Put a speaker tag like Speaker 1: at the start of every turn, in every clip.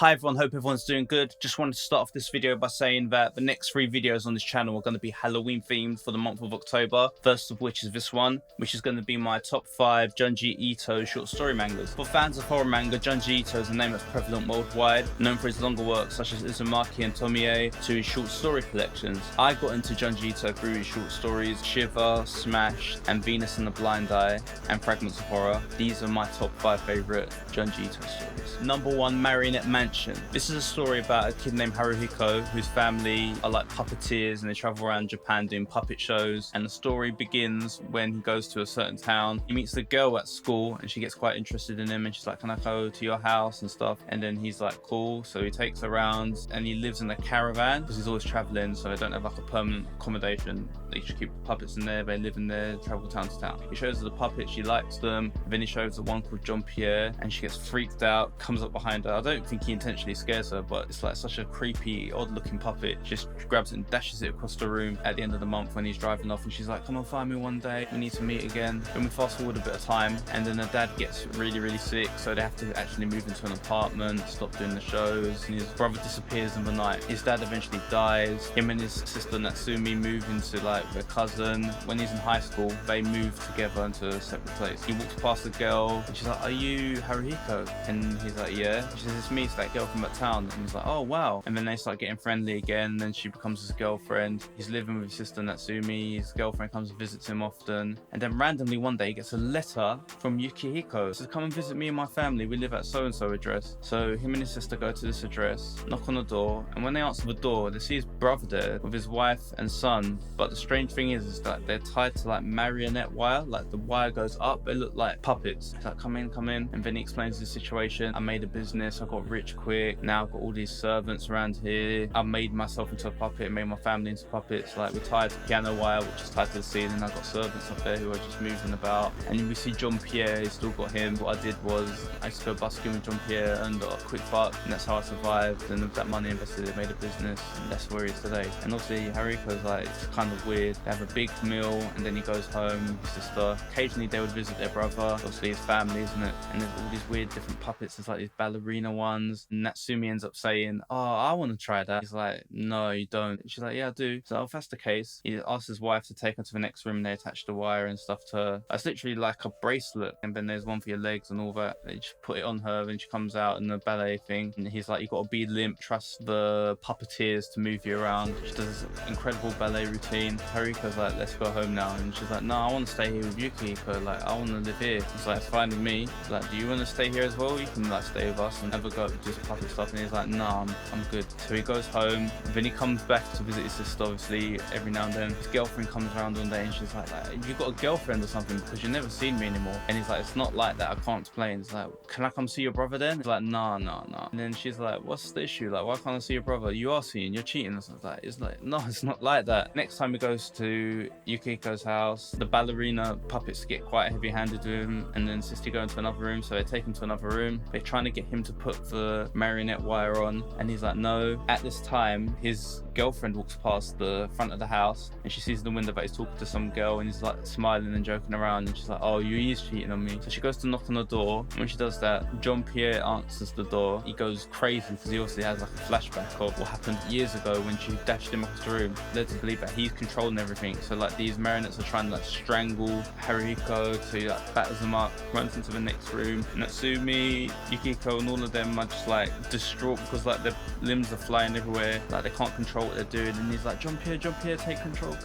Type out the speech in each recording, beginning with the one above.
Speaker 1: Hi everyone, hope everyone's doing good. Just wanted to start off this video by saying that the next 3 videos on this channel are going to be Halloween themed for the month of October. First of which is this one, which is going to be my top 5 Junji Ito short story mangas. For fans of horror manga, Junji Ito is a name that's prevalent worldwide, known for his longer works such as Uzumaki and Tomie to his short story collections. I got into Junji Ito through his short stories Shiver, Smash, and Venus and the Blind Eye, and Fragments of Horror. These are my top 5 favourite Junji Ito stories. Number 1, Marionette Mansion. This is a story about a kid named Haruhiko whose family are like puppeteers and they travel around Japan doing puppet shows, and the story begins when he goes to a certain town. He meets the girl at school and she gets quite interested in him and she's like, can I go to your house and stuff, and then he's like, cool. So he takes her around and he lives in a caravan because he's always traveling, so they don't have like a permanent accommodation. They just keep the puppets in there, they live in there, travel town to town. He shows her the puppets, she likes them, then he shows her one called Jean Pierre and she gets freaked out, comes up behind her. I don't think he intentionally scares her, but it's like such a creepy, odd looking puppet. Just grabs it and dashes it across the room at the end of the month when he's driving off, and she's like, come and find me one day, we need to meet again. Then we fast forward a bit of time and then her dad gets really sick, so they have to actually move into an apartment, stop doing the shows, and his brother disappears in the night. His dad eventually dies. Him and his sister Natsumi move into like their cousin. When he's in high school, they move together into a separate place. He walks past the girl and she's like, are you Haruhiko? And he's like, yeah. She says, it's me, it's that girl from that town. And he's like, oh wow. And then they start getting friendly again, then she becomes his girlfriend. He's living with his sister Natsumi. His girlfriend comes and visits him often, and then randomly one day he gets a letter from Yukihiko. Says, come and visit me and my family, we live at so and so address. So him and his sister go to this address, knock on the door, and when they answer the door they see his brother there with his wife and son. But the strange thing is that they're tied to like marionette wire, like the wire goes up, they look like puppets. He's like, come in. And then he explains the situation. I made a business, I got rich quick, now I've got all these servants around here, I've made myself into a puppet, made my family into puppets. Like, we're tied to piano wire which is tied to the ceiling. I've got servants up there who are just moving about. And then we see Jean Pierre, he's still got him. What I did was I used to go busking with Jean Pierre, earned a quick buck, and that's how I survived. And with that money invested, I made a business, and that's where he is today. And obviously Haruhiko's like, it's kind of weird. They have a big meal and then he goes home with his sister. Occasionally they would visit their brother, obviously his family, isn't it? And there's all these weird different puppets. There's like these ballerina ones. And Natsumi ends up saying, oh, I want to try that. He's like, no, you don't. And she's like, yeah, I do. So if that's the case, he asks his wife to take her to the next room and they attach the wire and stuff to her. It's literally like a bracelet, and then there's one for your legs and all that. They just put it on her and she comes out in the ballet thing, and he's like, you got to be limp, trust the puppeteers to move you around. She does this incredible ballet routine. Haruko's like, let's go home now, and she's like, no, I want to stay here with Yukihiko, like I want to live here. He's like, it's fine with me. He's like, do you want to stay here as well? You can like stay with us and have a go at just puppet stuff. And he's like, nah, I'm good. So he goes home, then he comes back to visit his sister, obviously every now and then. His girlfriend comes around one day and she's like, you got a girlfriend or something, because you've never seen me anymore. And he's like, it's not like that, I can't explain. He's like, can I come see your brother then? He's like, nah. And then she's like, what's the issue? Like, why can't I see your brother? You are seeing, you're cheating. And it's like, no, it's not like that. Next time he goes to Yukihiko's house, the ballerina puppets get quite heavy-handed with him, and then insists he go into another room, so they take him to another room. They're trying to get him to put the marionette wire on, and he's like, no. At this time, his girlfriend walks past the front of the house and she sees in the window that he's talking to some girl, and he's like smiling and joking around, and she's like, oh, you is cheating on me. So she goes to knock on the door, and when she does that, Jean Pierre answers the door. He goes crazy because he obviously has like a flashback of what happened years ago when she dashed him across the room, led to believe that he's controlling everything. So like these marionettes are trying to like strangle Haruhiko, so he like batters them up, runs into the next room. Natsumi, Yukihiko, and all of them are just like distraught because like their limbs are flying everywhere, like they can't control what they're doing. And he's like, Jean Pierre, take control.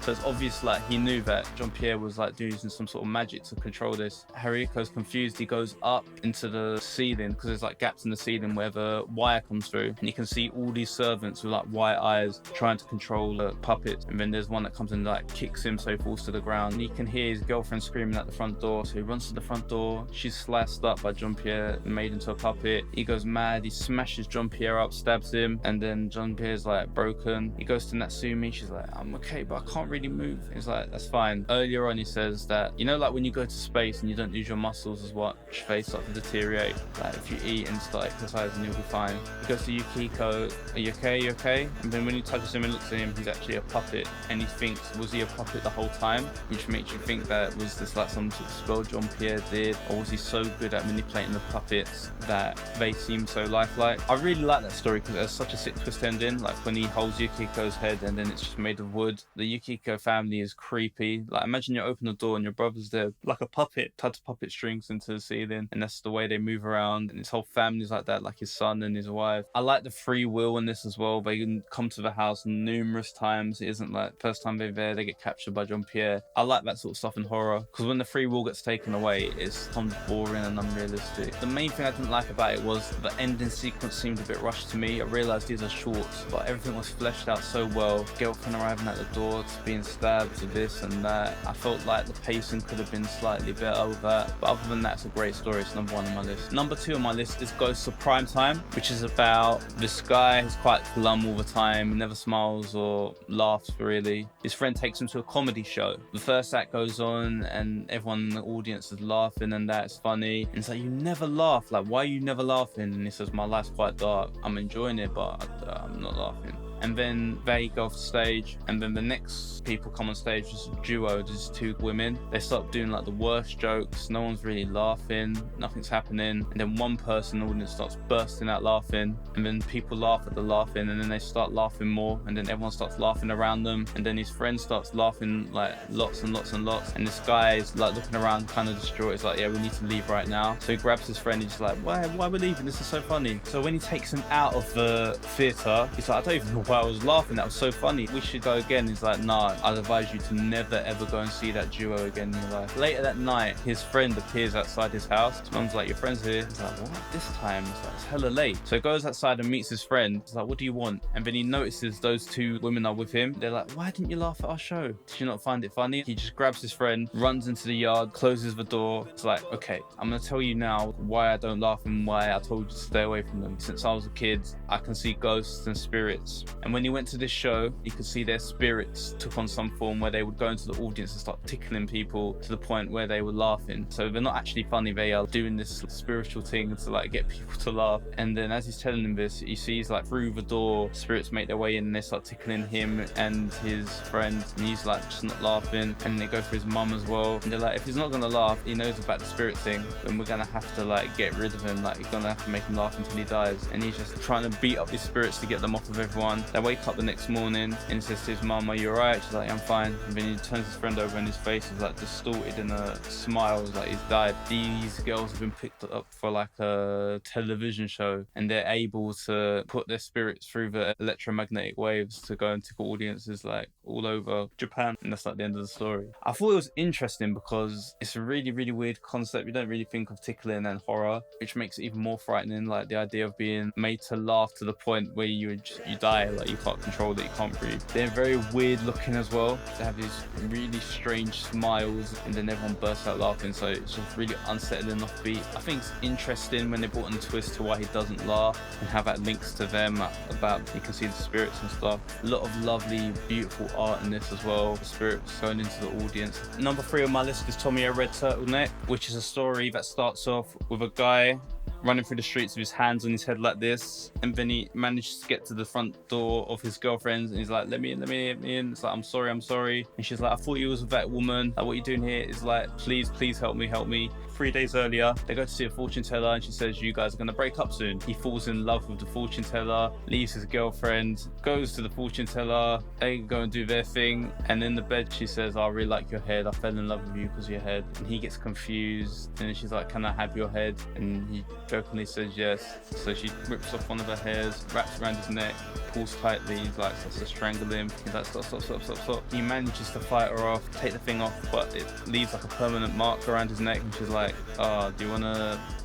Speaker 1: So it's obvious like he knew that Jean Pierre was like using some sort of magic to control this. Haruhiko's confused. He goes up into the ceiling because there's like gaps in the ceiling where the wire comes through, and you can see all these servants with like white eyes trying to control the puppet. And then there's one that comes and like kicks him so he falls to the ground, and you can hear his girlfriend screaming at the front door. So he runs to the front door. She's sliced up by Jean Pierre and made into a puppet. He goes mad. He smashes Jean Pierre up, stabs him, and then Jean Pierre's like, like broken. He goes to Natsumi, she's like, I'm okay, but I can't really move. He's like, that's fine. Earlier on he says that, you know, like when you go to space and you don't use your muscles as much, they start to deteriorate. Like if you eat and start exercising, you'll be fine. He goes to Yukiko, are you okay, you okay? And then when he touches him and looks at him, he's actually a puppet. And he thinks, was he a puppet the whole time? Which makes you think that was this like some sort of spell Jean-Pierre did, or was he so good at manipulating the puppets that they seem so lifelike? I really like that story because it has such a sick twist ending, like when he holds Yukiko's head and then it's just made of wood. The Yukiko family is creepy. Like imagine you open the door and your brother's there like a puppet, tied to puppet strings into the ceiling, and that's the way they move around, and his whole family's like that, like his son and his wife. I like the free will in this as well. They can come to the house numerous times. It isn't like first time they're there they get captured by Jean-Pierre. I like that sort of stuff in horror because when the free will gets taken away, it becomes boring and unrealistic. The main thing I didn't like about it was the ending sequence seemed a bit rushed to me. I realised these are shorts, but everything was fleshed out so well. Girlfriend arriving at the door to being stabbed to this and that. I felt like the pacing could have been slightly better with that, but other than that, it's a great story. It's number 1 on my list. Number 2 on my list is Ghosts of Prime Time, which is about this guy who's quite glum all the time. He never smiles or laughs really. His friend takes him to a comedy show. The first act goes on and everyone in the audience is laughing and that's funny. And it's like, you never laugh. Like, why are you never laughing? And he says, my life's quite dark. I'm enjoying it, but I'm not laughing. And then they go off stage, and then the next people come on stage, just a duo, just 2 women. They start doing like the worst jokes, no one's really laughing, nothing's happening, and then one person in the audience starts bursting out laughing, and then people laugh at the laughing, and then they start laughing more, and then everyone starts laughing around them, and then his friend starts laughing like lots and lots and lots, and this guy is like looking around kind of distraught. He's like, yeah, we need to leave right now. So he grabs his friend, he's just like, why are we leaving? This is so funny. So when he takes him out of the theatre, he's like, I don't even know why I was laughing, that was so funny, we should go again. He's like, nah, I'd advise you to never ever go and see that duo again in your life. Later that night, his friend appears outside his house. His mum's like, your friend's here. He's like, what? This time? He's like, it's hella late. So he goes outside and meets his friend. He's like, what do you want? And then he notices those 2 women are with him. They're like, why didn't you laugh at our show? Did you not find it funny? He just grabs his friend, runs into the yard, closes the door. It's like, okay, I'm gonna tell you now why I don't laugh and why I told you to stay away from them. Since I was a kid, I can see ghosts and spirits. And when he went to this show, you could see their spirits took on some form where they would go into the audience and start tickling people to the point where they were laughing. So they're not actually funny, they are doing this spiritual thing to like get people to laugh. And then as he's telling them this, he sees like through the door, spirits make their way in and they start tickling him and his friend, and he's like just not laughing. And they go for his mum as well, and they're like, if he's not gonna laugh, he knows about the spirit thing, then we're gonna have to like get rid of him. Like, you're gonna have to make him laugh until he dies. And he's just trying to beat up these spirits to get them off of everyone. They wake up the next morning and he says to his mum, are you alright? She's like, I'm fine. And then he turns his friend over and his face is like distorted in a smile, like he's died. These girls have been picked up for like a television show, and they're able to put their spirits through the electromagnetic waves to go and tickle audiences like all over Japan. And that's like the end of the story. I thought it was interesting because it's a really, really weird concept. You don't really think of tickling and horror, which makes it even more frightening. Like the idea of being made to laugh to the point where you die, like you can't control it, you can't breathe. They're very weird looking as well. They have these really strange smiles and then everyone bursts out laughing, so it's just really unsettling offbeat. I think it's interesting when they brought in a twist to why he doesn't laugh and how that links to them, about you can see the spirits and stuff. A lot of lovely, beautiful art in this as well. The spirits going into the audience. Number 3 on my list is Tomio Red Turtleneck, which is a story that starts off with a guy running through the streets with his hands on his head like this, and then he manages to get to the front door of his girlfriend's and he's like, let me in. It's like, I'm sorry. And she's like, I thought you was with that woman, like what you doing here? Is like, please help me. 3 days earlier, they go to see a fortune teller and she says, you guys are gonna break up soon. He falls in love with the fortune teller, leaves his girlfriend, goes to the fortune teller, they go and do their thing, and in the bed she says, I really like your head, I fell in love with you because of your head. And he gets confused and she's like, can I have your head? And he jokingly says yes. So she rips off one of her hairs, wraps around his neck, pulls tightly, he's like, starts to strangle him. He's like, stop. He manages to fight her off, take the thing off, but it leaves like a permanent mark around his neck, and she's like, do you want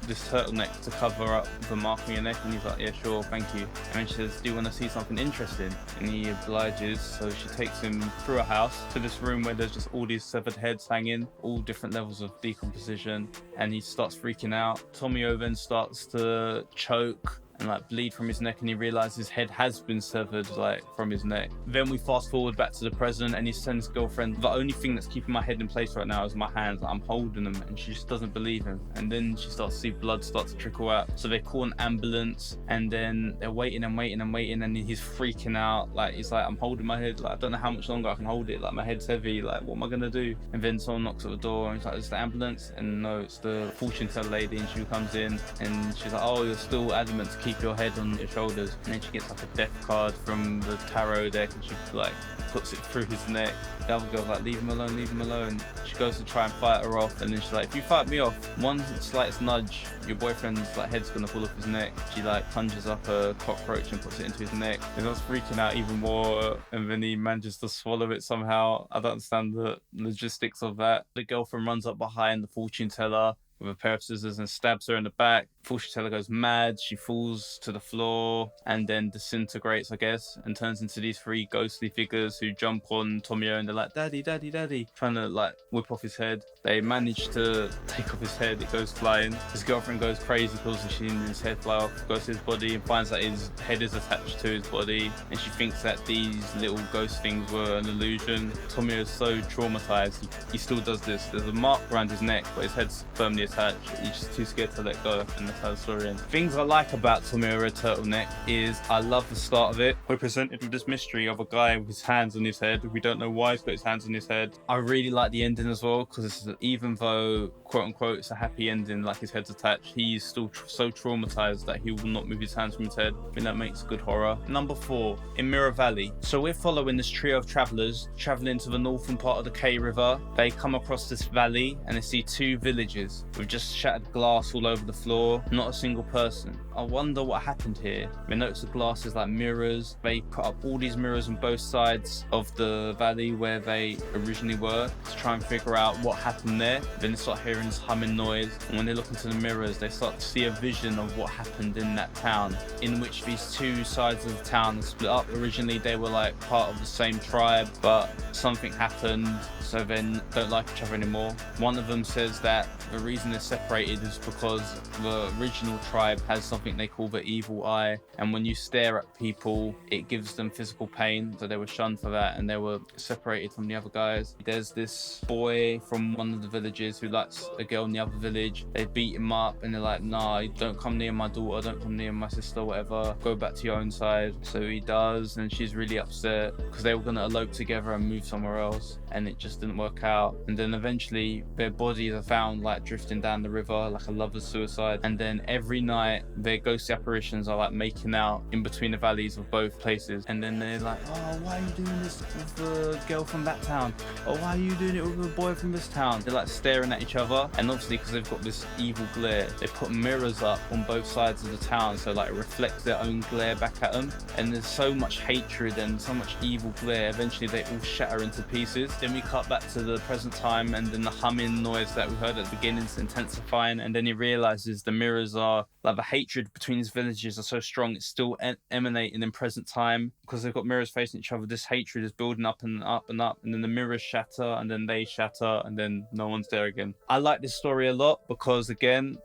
Speaker 1: this turtleneck to cover up the mark on your neck? And he's like, yeah, sure, thank you. And then she says, do you want to see something interesting? And he obliges. So she takes him through a house to this room where there's just all these severed heads hanging, all different levels of decomposition, and he starts freaking out. Tomio then starts to choke and like bleed from his neck, and he realizes his head has been severed like from his neck. Then we fast forward back to the present, and he sends his girlfriend, the only thing that's keeping my head in place right now is my hands, like, I'm holding them, and she just doesn't believe him. And then she starts to see blood start to trickle out, so they call an ambulance, and then they're waiting and waiting and waiting, and he's freaking out. Like, he's like, I'm holding my head, like I don't know how much longer I can hold it, like my head's heavy, like what am I gonna do? And then someone knocks at the door, and he's like, it's the ambulance. And no, it's the fortune teller lady, and she comes in, and she's like, oh, you're still adamant to keep your head on your shoulders. And then she gets like a death card from the tarot deck, and she like puts it through his neck. The other girl's like, leave him alone, leave him alone. She goes to try and fight her off, and then she's like, if you fight me off, one slightest nudge, your boyfriend's like head's gonna fall off his neck. She like conjures up a cockroach and puts it into his neck, and I was freaking out even more, and then he manages to swallow it somehow. I don't understand the logistics of that. The girlfriend runs up behind the fortune teller with a pair of scissors and stabs her in the back. Fortune teller goes mad, she falls to the floor and then disintegrates, I guess, and turns into these three ghostly figures who jump on Tomio, and they're like, daddy, daddy, daddy, trying to like whip off his head. They manage to take off his head, it goes flying. His girlfriend goes crazy, calls seeing his head fly off, goes to his body and finds that his head is attached to his body, and she thinks that these little ghost things were an illusion. Tomio is so traumatized, he still does this. There's a mark around his neck, but his head's firmly attached. He's just too scared to let go, and that's how the story ends. Things I like about Tomio Red Turtleneck is I love the start of it. We're presented with this mystery of a guy with his hands on his head. We don't know why he's got his hands on his head. I really like the ending as well, because even though quote unquote it's a happy ending, like his head's attached, he's still so traumatized that he will not move his hands from his head. I think that makes good horror. Number 4, in Mirror Valley. So we're following this trio of travelers traveling to the northern part of the K River. They come across this valley and they see 2 villages with just shattered glass all over the floor, not a single person. I wonder what happened here. They notice the glass is like mirrors. They put up all these mirrors on both sides of the valley where they originally were to try and figure out what happened there. Then they start hearing this humming noise, and when they look into the mirrors, they start to see a vision of what happened in that town, in which these 2 sides of the town are split up. Originally they were like part of the same tribe, but something happened, so then don't like each other anymore. One of them says that the reason they're separated is because the original tribe has something they call the evil eye, and when you stare at people it gives them physical pain, so they were shunned for that and they were separated from the other guys. There's this boy from one of the villages who likes a girl in the other village. They beat him up and they're like, nah, don't come near my daughter, don't come near my sister, whatever, go back to your own side. So he does, and she's really upset because they were going to elope together and move somewhere else, and it just didn't work out. And then eventually their bodies are found like drifting down the river like a lover's suicide, and then every night their ghostly apparitions are like making out in between the valleys of both places. And then they're like, oh, why are you doing this with the girl from that town? Oh, why are you doing it with the boy from this town? They're like staring at each other, and obviously because they've got this evil glare, they put mirrors up on both sides of the town so like it reflects their own glare back at them. And there's so much hatred and so much evil glare, eventually they all shatter into pieces. Then we cut back to the present time, and then the humming noise that we heard at the beginning is intensifying, and then he realizes the mirrors are like, the hatred between these villages are so strong it's still emanating in present time because they've got mirrors facing each other. This hatred is building up and up and up, and then the mirrors shatter, and then they shatter, and then no one's there again. I like this story a lot because again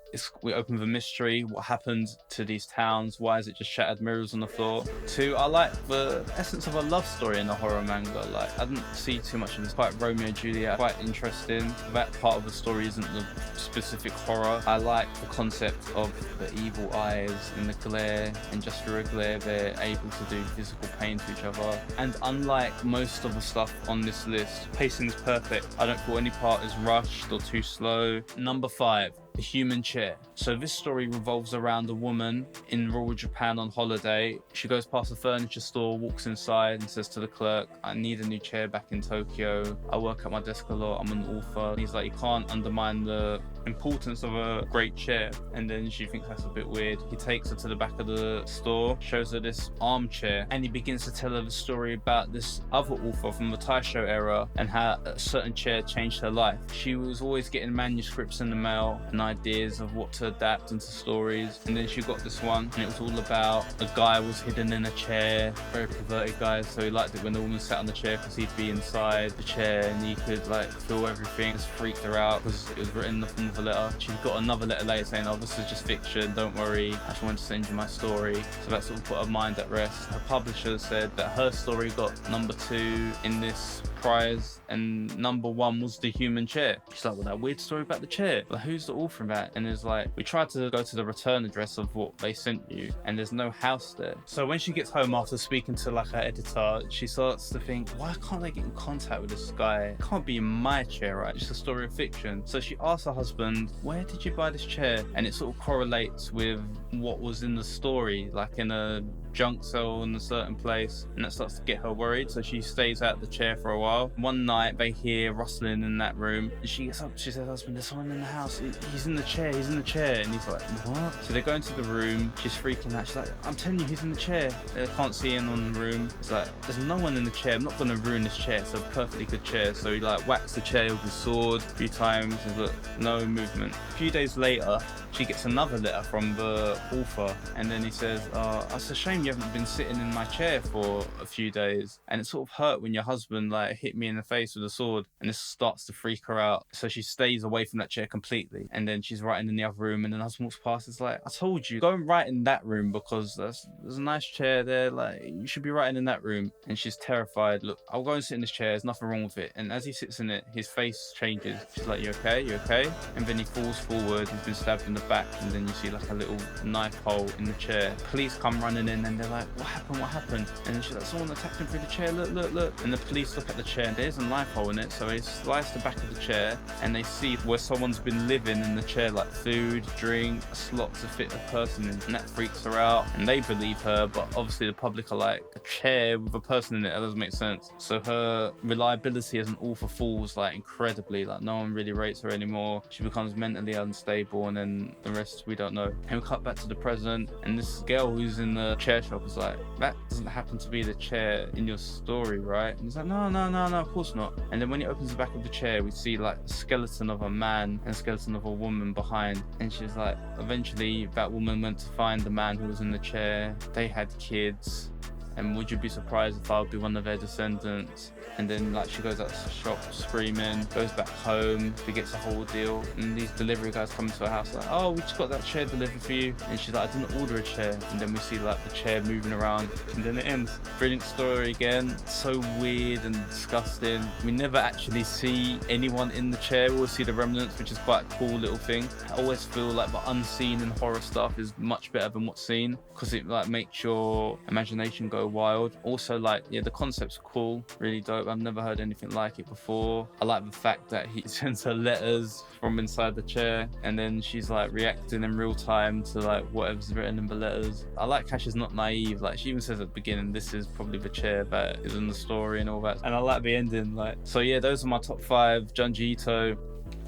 Speaker 1: we open with a mystery. What happened to these towns? Why is it just shattered mirrors on the floor? 2, I like the essence of a love story in a horror manga. Like, I didn't see too much of this. Quite Romeo and Juliet, quite interesting. That part of the story isn't the specific horror. I like the concept of the evil eyes and the glare, and just through a glare they're able to do physical pain to each other. And unlike most of the stuff on this list, pacing is perfect. I don't feel any part is rushed or too slow. Number 5, the human chair. So this story revolves around a woman in rural Japan on holiday. She goes past a furniture store, walks inside and says to the clerk, I need a new chair back in Tokyo. I work at my desk a lot, I'm an author. And he's like, you can't undermine the importance of a great chair. And then she thinks that's a bit weird. He takes her to the back of the store, shows her this armchair, and he begins to tell her the story about this other author from the Taisho era and how a certain chair changed her life. She was always getting manuscripts in the mail and ideas of what to adapt into stories, and then she got this one, and it was all about a guy was hidden in a chair, very perverted guy, so he liked it when the woman sat on the chair because he'd be inside the chair and he could like feel everything. Just freaked her out because it was written from the another letter. She got another letter later saying, oh, this is just fiction, don't worry, I just wanted to send you my story. So that sort of put her mind at rest. Her publisher said that her story got #2 in this prize and #1 was the human chair. She's like, well, that weird story about the chair, but who's the author of that? And it's like, we tried to go to the return address of what they sent you and there's no house there. So when she gets home after speaking to like her editor, she starts to think, why can't I get in contact with this guy? It can't be in my chair, right? It's a story of fiction. So she asks her husband, where did you buy this chair? And it sort of correlates with what was in the story, like in a junk sale in a certain place, and that starts to get her worried. So she stays out the chair for a while. One night they hear rustling in that room and she gets up, she says, husband, there's someone in the house, he's in the chair, he's in the chair. And he's like, what? So they go into the room, she's freaking out, she's like, I'm telling you, he's in the chair. They can't see him on the room. It's like, there's no one in the chair, I'm not going to ruin this chair, it's a perfectly good chair. So he like whacks the chair with his sword a few times and look, no movement. A few days later she gets another letter from the author, and then he says, it's a shame you haven't been sitting in my chair for a few days, and it sort of hurt when your husband like hit me in the face with a sword. And this starts to freak her out, so she stays away from that chair completely. And then she's writing in the other room, and then the husband walks past. It's like, I told you, go and write in that room because there's a nice chair there, like you should be writing in that room. And she's terrified. Look, I'll go and sit in this chair, there's nothing wrong with it. And as he sits in it, his face changes. She's like, you okay, you okay? And then he falls forward, he's been stabbed in the back, and then you see like a little knife hole in the chair. Police come running in and they're like, what happened? And then she's like, someone attacked him through the chair, look. And the police look at the chair and there's a knife hole in it. So they slice the back of the chair and they see where someone's been living in the chair, like food, drink, a slot to fit a person in. And that freaks her out and they believe her, but obviously the public are like, a chair with a person in it, that doesn't make sense. So her reliability as an author falls like incredibly, like no one really rates her anymore. She becomes mentally unstable, and then the rest we don't know. And we cut back to the present, and this girl who's in the chair shop is like, that doesn't happen to be the chair in your story, right? And he's like, no, of course not. And then when he opens the back of the chair, we see like a skeleton of a man and a skeleton of a woman behind. And she's like, eventually that woman went to find the man who was in the chair. They had kids. And would you be surprised if I would be one of their descendants? And then like she goes out to the shop screaming, goes back home, forgets the whole deal. And these delivery guys come to her house like, oh, we just got that chair delivered for you. And she's like, I didn't order a chair. And then we see like the chair moving around, and then it ends. Brilliant story again. So weird and disgusting. We never actually see anyone in the chair. We always see the remnants, which is quite a cool little thing. I always feel like the unseen in horror stuff is much better than what's seen, because it like makes your imagination go wild. Also, like, yeah, the concept's cool, really dope. I've never heard anything like it before. I like the fact that he sends her letters from inside the chair, and then she's like reacting in real time to like whatever's written in the letters. I like how she's not naive. Like she even says at the beginning, this is probably the chair that is in the story and all that. And I like the ending. Like, so yeah, those are my top 5 Junji Ito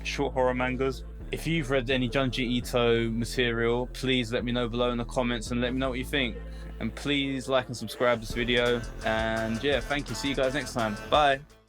Speaker 1: short horror mangas. If you've read any Junji Ito material, please let me know below in the comments and let me know what you think. And please like and subscribe this video. And yeah, thank you. See you guys next time. Bye.